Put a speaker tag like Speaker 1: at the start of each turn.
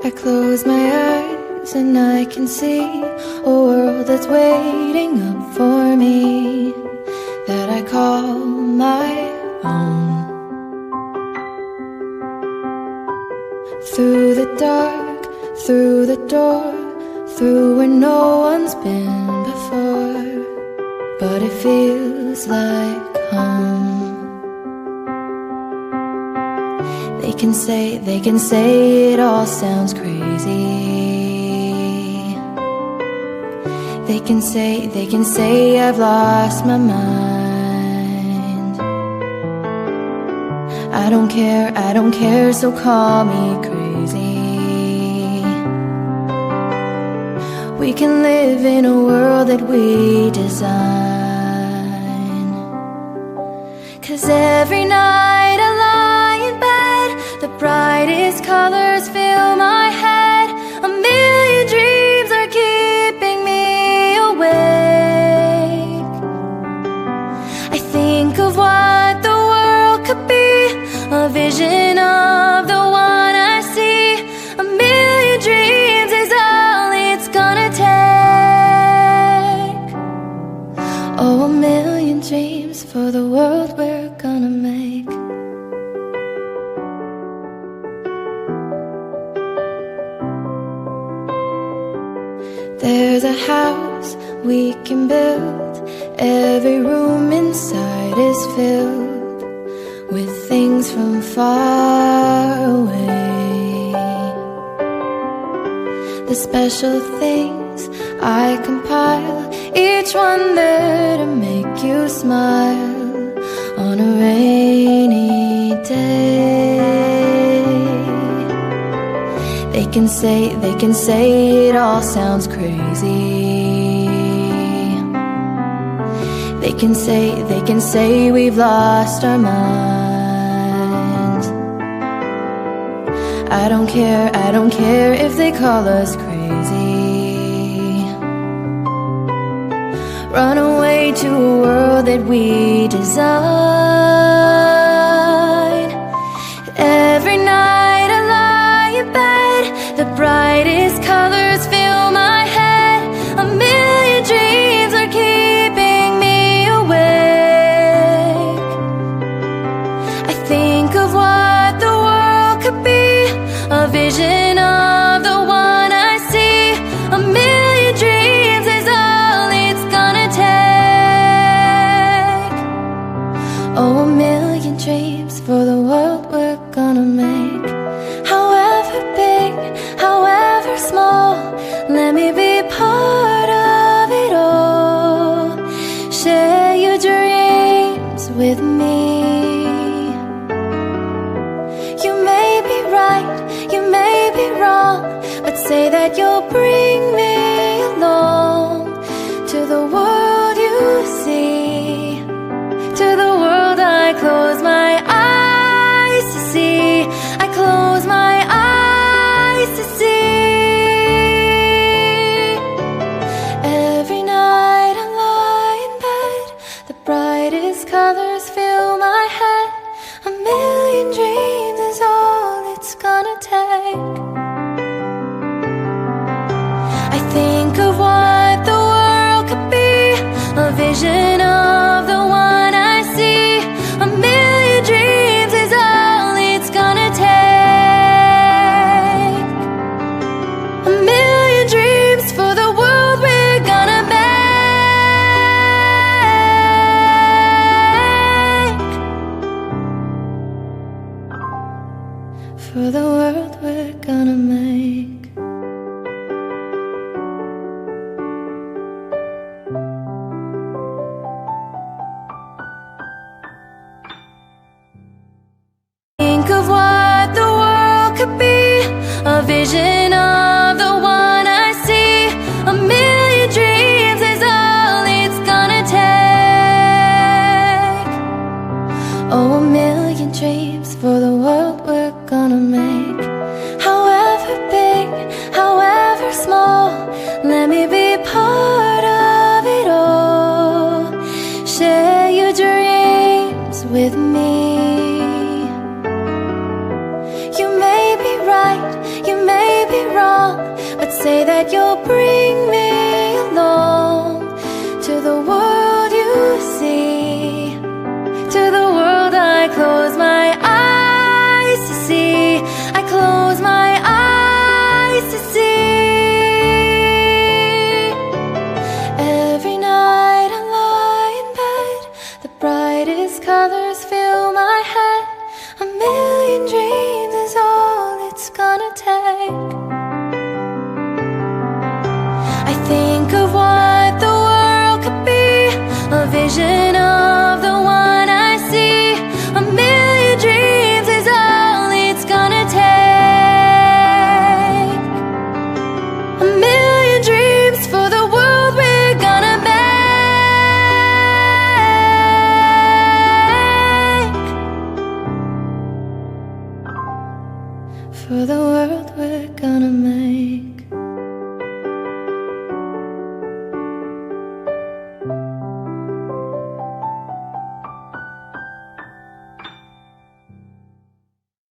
Speaker 1: I close my eyes and I can see a world that's waiting up for me, that I call my own. Through the dark, through the door, through where no one's been before, but it feels like home. They can say it all sounds crazy. They can say I've lost my mind. I don't care, so call me crazy. We can live in a world that we design. 'Cause every night I lie in bed, the brightest colors fill my head. A million dreams are keeping me awake. I think of what the world could be, a vision of the one I see. A million dreams is all it's gonna take. Oh, a million dreams for the world we're gonna make. There's a house we can build. Every room inside is filled with things from far away. The special things I compile, each one there to make you smile on a rainy day. They can say it all sounds crazy. They can say we've lost our minds. I don't care if they call us crazy. Run away to a world that we design. Every night I lie in bed, the brightest colors fill my head. A million dreams are keeping me awake. I think of what the world could be, a vision of the one I see. A million dreams is all it's gonna take. Oh, a million dreams for the world we're gonna make. However big, however small, let me be part of it all. Share your dreams with me. You may be right, you may be wrong, but say that you'll bring me along to the world you see, to the world I close my eyes to see. I close my eyes to see. Every night I lie in bed, the brightest colors fill my head. A million dreams is all it's gonna take. I think of what the world could be, a vision of the one I see. A million dreams is all it's gonna take. A million dreams for the world we're gonna make. For the world we're gonna make. Think of what the world could be, a vision of the one I see. A million dreams is all it's gonna take. Oh, a million dreams for the world we're gonna make. However big, however small, let me be part of it all. Share your dreams with me. You may be right, you may be say that you'll bring me along to the world you see, to the world I close my eyes to see, I close my eyes to see. Every night I lie in bed, the brightest colors fill my head. A million dreams is all it's gonna take. I think of what the world could be, a vision of the one I see. A million dreams is all it's gonna take. A million dreams for the world we're gonna make. For the world we're gonna